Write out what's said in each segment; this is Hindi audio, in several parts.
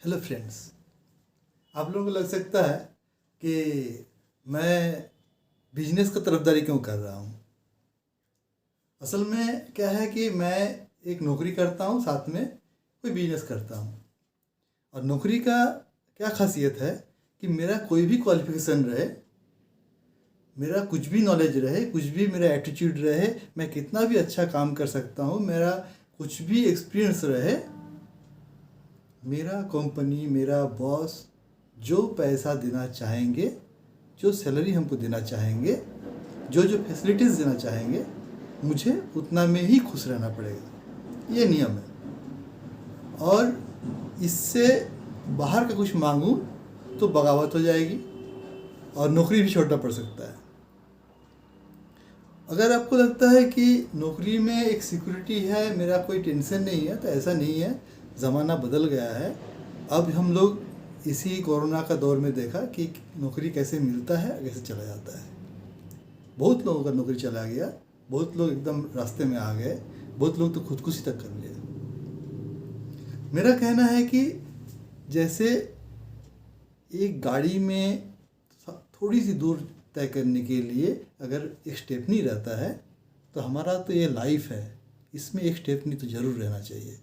Hello friends. आप लोगों को लग सकता है कि मैं बिजनेस का तरफदारी क्यों कर रहा हूँ। असल में क्या है कि मैं एक नौकरी करता हूँ, साथ में कोई बिजनेस करता हूँ। और नौकरी का क्या खासियत है कि मेरा कोई भी क्वालिफिकेशन रहे, मेरा कुछ भी नॉलेज रहे, कुछ भी मेरा एटीट्यूड रहे, मैं कितना भी अच्छा काम कर सकता हूँ, मेरा कुछ भी एक्सपीरियंस रहे, मेरा कंपनी, मेरा बॉस जो पैसा देना चाहेंगे, जो सैलरी हमको देना चाहेंगे, जो जो फैसिलिटीज़ देना चाहेंगे, मुझे उतना में ही खुश रहना पड़ेगा। ये नियम है। और इससे बाहर का कुछ मांगूँ तो बगावत हो जाएगी और नौकरी भी छोड़ना पड़ सकता है। अगर आपको लगता है कि नौकरी में एक सिक्योरिटी है, मेरा कोई टेंशन नहीं है, तो ऐसा नहीं है। ज़माना बदल गया है। अब हम लोग इसी कोरोना का दौर में देखा कि नौकरी कैसे मिलता है, कैसे चला जाता है। बहुत लोगों का नौकरी चला गया, बहुत लोग एकदम रास्ते में आ गए, बहुत लोग तो खुदकुशी तक कर लिया। मेरा कहना है कि जैसे एक गाड़ी में थोड़ी सी दूर तय करने के लिए अगर एक स्टेपनी रहता है, तो हमारा तो ये लाइफ है, इसमें एक स्टेपनी तो ज़रूर रहना चाहिए।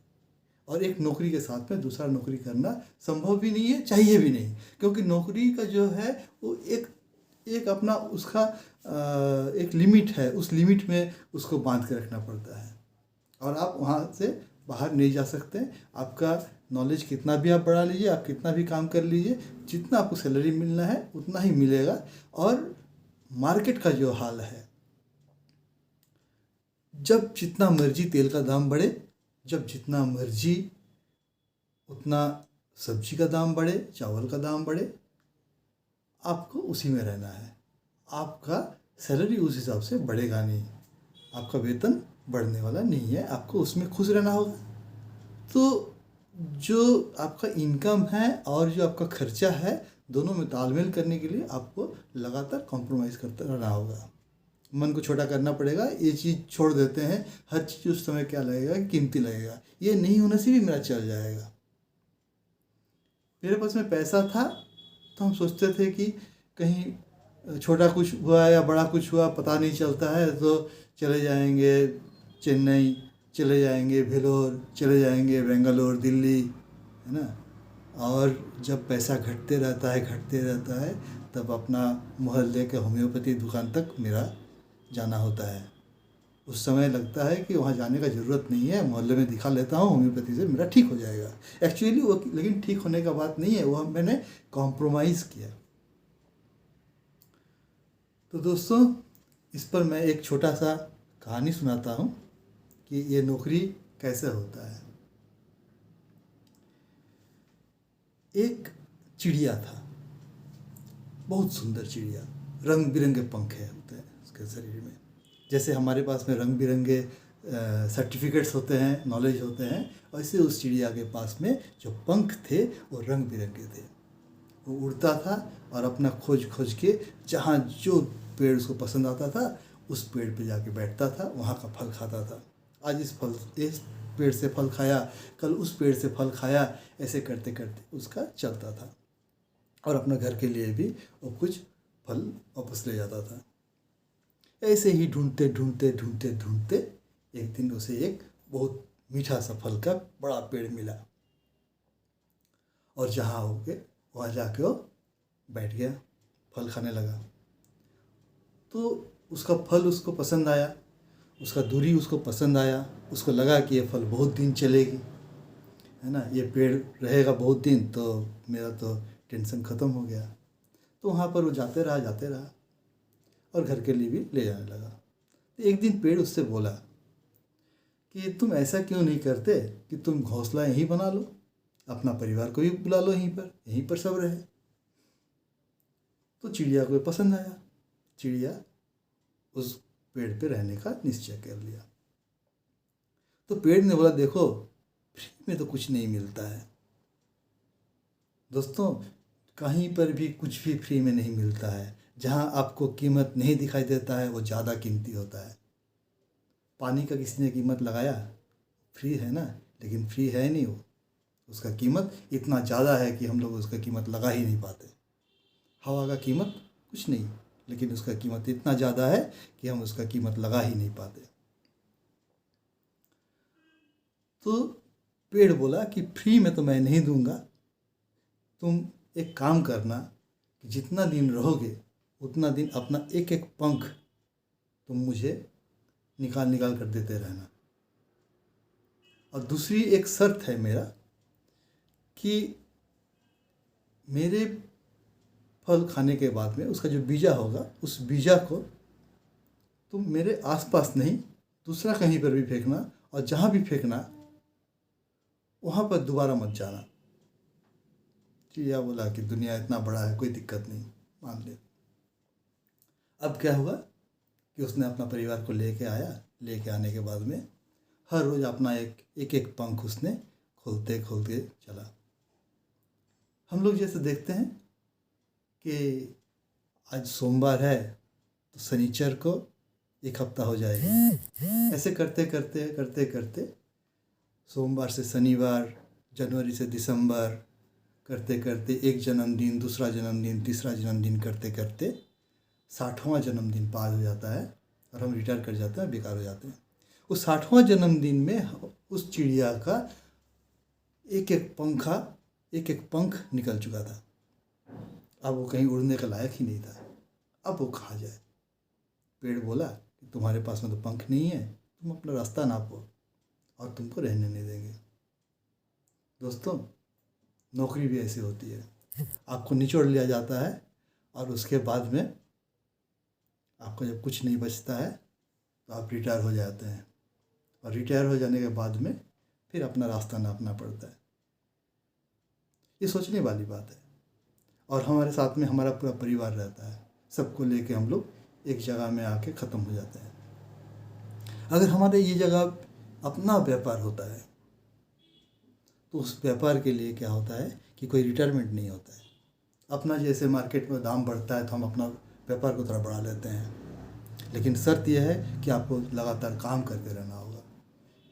और एक नौकरी के साथ में दूसरा नौकरी करना संभव भी नहीं है, चाहिए भी नहीं। क्योंकि नौकरी का जो है वो एक अपना उसका एक लिमिट है, उस लिमिट में उसको बांध के रखना पड़ता है और आप वहाँ से बाहर नहीं जा सकते। आपका नॉलेज कितना भी आप बढ़ा लीजिए, आप कितना भी काम कर लीजिए, जितना आपको सैलरी मिलना है उतना ही मिलेगा। और मार्केट का जो हाल है, जब जितना मर्जी तेल का दाम बढ़े, जब जितना मर्जी उतना सब्जी का दाम बढ़े, चावल का दाम बढ़े, आपको उसी में रहना है। आपका सैलरी उस हिसाब से बढ़ेगा नहीं, आपका वेतन बढ़ने वाला नहीं है, आपको उसमें खुश रहना होगा। तो जो आपका इनकम है और जो आपका खर्चा है, दोनों में तालमेल करने के लिए आपको लगातार कॉम्प्रोमाइज़ करते रहना होगा। मन को छोटा करना पड़ेगा। ये चीज़ छोड़ देते हैं, हर चीज़ उस समय क्या लगेगा, कीमती लगेगा। ये नहीं होने से भी मेरा चल जाएगा। मेरे पास में पैसा था तो हम सोचते थे कि कहीं छोटा कुछ हुआ या बड़ा कुछ हुआ पता नहीं चलता है, तो चले जाएंगे चेन्नई, चले जाएंगे भेलोर, चले जाएंगे बेंगलोर, दिल्ली, है ना। और जब पैसा घटते रहता है, तब अपना मोहल्ले के होम्योपैथी दुकान तक मेरा जाना होता है। उस समय लगता है कि वहाँ जाने का ज़रूरत नहीं है, मोहल्ले में दिखा लेता हूँ, होम्योपैथी से मेरा ठीक हो जाएगा। एक्चुअली वो लेकिन ठीक होने का बात नहीं है, वो मैंने कॉम्प्रोमाइज़ किया। तो दोस्तों, इस पर मैं एक छोटा सा कहानी सुनाता हूँ कि ये नौकरी कैसे होता है। एक चिड़िया था, बहुत सुंदर चिड़िया, रंग बिरंगे पंखे होते हैं उसके शरीर में। जैसे हमारे पास में रंग बिरंगे सर्टिफिकेट्स होते हैं, नॉलेज होते हैं, वैसे उस चिड़िया के पास में जो पंख थे वो रंग बिरंगे थे। वो उड़ता था और अपना खोज खोज के जहाँ जो पेड़ उसको पसंद आता था, उस पेड़ पे जाके बैठता था, वहाँ का फल खाता था। आज इस पेड़ से फल खाया, कल उस पेड़ से फल खाया, ऐसे करते करते उसका चलता था। और अपने घर के लिए भी वो कुछ फल वापस ले जाता था। ऐसे ही ढूंढते ढूंढते ढूंढते ढूंढते एक दिन उसे एक बहुत मीठा सा फल का बड़ा पेड़ मिला और जहाँ हो के वहाँ जाके वो बैठ गया, फल खाने लगा। तो उसका फल उसको पसंद आया, उसका दूरी उसको पसंद आया, उसको लगा कि ये फल बहुत दिन चलेगी, है ना, ये पेड़ रहेगा बहुत दिन, तो मेरा तो टेंशन ख़त्म हो गया। तो वहाँ पर वो जाते रहा और घर के लिए भी ले जाने लगा। तो एक दिन पेड़ उससे बोला कि तुम ऐसा क्यों नहीं करते कि तुम घोंसला यहीं बना लो, अपना परिवार को भी बुला लो, यहीं पर सब रहे। तो चिड़िया को पसंद आया, चिड़िया उस पेड़ पे रहने का निश्चय कर लिया। तो पेड़ ने बोला, देखो फ्री में तो कुछ नहीं मिलता है दोस्तों, कहीं पर भी कुछ भी फ्री में नहीं मिलता है। जहाँ आपको कीमत नहीं दिखाई देता है वो ज़्यादा कीमती होता है। पानी का किसी ने कीमत लगाया, फ्री है ना, लेकिन फ्री है नहीं वो, उसका कीमत इतना ज़्यादा है कि हम लोग उसका कीमत लगा ही नहीं पाते। हवा का कीमत कुछ नहीं, लेकिन उसका कीमत इतना ज़्यादा है कि हम उसका कीमत लगा ही नहीं पाते। तो पेड़ बोला कि फ्री में तो मैं नहीं दूंगा, तुम एक काम करना कि जितना दिन रहोगे उतना दिन अपना एक एक पंख तुम मुझे निकाल निकाल कर देते रहना। और दूसरी एक शर्त है मेरा कि मेरे फल खाने के बाद में उसका जो बीजा होगा, उस बीजा को तुम मेरे आसपास नहीं, दूसरा कहीं पर भी फेंकना, और जहाँ भी फेंकना वहाँ पर दोबारा मत जाना। चिड़िया बोला कि दुनिया इतना बड़ा है, कोई दिक्कत नहीं, मान ले। अब क्या हुआ कि उसने अपना परिवार को लेके आया। लेके आने के बाद में हर रोज़ अपना एक एक पंख उसने खोलते खोलते चला। हम लोग जैसे देखते हैं कि आज सोमवार है तो शनिचर को एक हफ्ता हो जाएगा। ऐसे करते करते करते करते सोमवार से शनिवार, जनवरी से दिसंबर करते करते एक जन्मदिन, दूसरा जन्मदिन, तीसरा जन्मदिन करते करते 60वां जन्मदिन पार हो जाता है और हम रिटायर कर जाते हैं, बेकार हो जाते हैं। उस 60वां जन्मदिन में उस चिड़िया का एक एक पंख निकल चुका था। अब वो कहीं उड़ने का लायक ही नहीं था। अब वो कहाँ जाए। पेड़ बोला कि तुम्हारे पास में तो पंख नहीं है, तुम अपना रास्ता नापो और तुमको रहने नहीं देंगे। दोस्तों, नौकरी भी ऐसी होती है। आपको निचोड़ लिया जाता है और उसके बाद में आपको जब कुछ नहीं बचता है तो आप रिटायर हो जाते हैं, और रिटायर हो जाने के बाद में फिर अपना रास्ता नापना पड़ता है। ये सोचने वाली बात है। और हमारे साथ में हमारा पूरा परिवार रहता है, सबको लेके हम लोग एक जगह में आके ख़त्म हो जाते हैं। अगर हमारे ये जगह अपना व्यापार होता है तो उस व्यापार के लिए क्या होता है कि कोई रिटायरमेंट नहीं होता है। अपना जैसे मार्केट में दाम बढ़ता है तो हम अपना व्यापार को थोड़ा बढ़ा लेते हैं, लेकिन शर्त यह है कि आपको लगातार काम करते रहना होगा।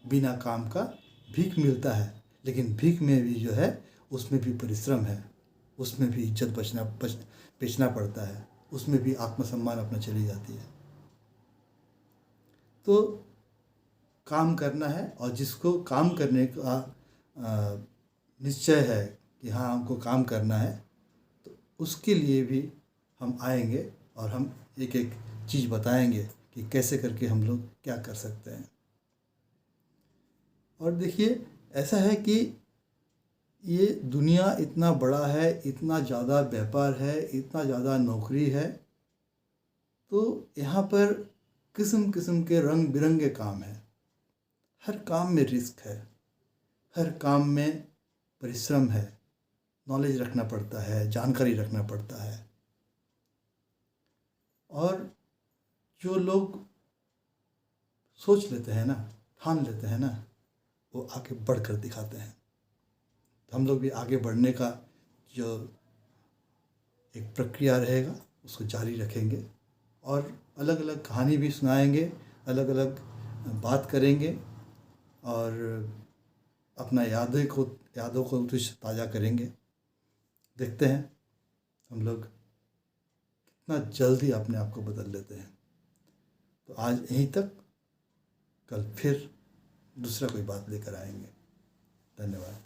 बिना काम का भीख मिलता है, लेकिन भीख में भी जो है उसमें भी परिश्रम है, उसमें भी इज्जत बेचना पड़ता है, उसमें भी आत्मसम्मान अपना चली जाती है। तो काम करना है, और जिसको काम करने का निश्चय है कि हाँ हमको काम करना है, तो उसके लिए भी हम आएंगे और हम एक एक चीज़ बताएंगे कि कैसे करके हम लोग क्या कर सकते हैं। और देखिए, ऐसा है कि ये दुनिया इतना बड़ा है, इतना ज़्यादा व्यापार है, इतना ज़्यादा नौकरी है, तो यहाँ पर किस्म किस्म के रंग बिरंगे काम हैं। हर काम में रिस्क है, हर काम में परिश्रम है, नॉलेज रखना पड़ता है, जानकारी रखना पड़ता है। और जो लोग सोच लेते हैं ना, ठान लेते हैं ना, वो आगे बढ़ कर दिखाते हैं। तो हम लोग भी आगे बढ़ने का जो एक प्रक्रिया रहेगा उसको जारी रखेंगे, और अलग अलग कहानी भी सुनाएंगे, अलग अलग बात करेंगे, और अपना यादों को ताज़ा करेंगे। देखते हैं हम लोग कितना जल्दी अपने आप को बदल लेते हैं। तो आज यहीं तक, कल फिर दूसरा कोई बात लेकर आएंगे। धन्यवाद।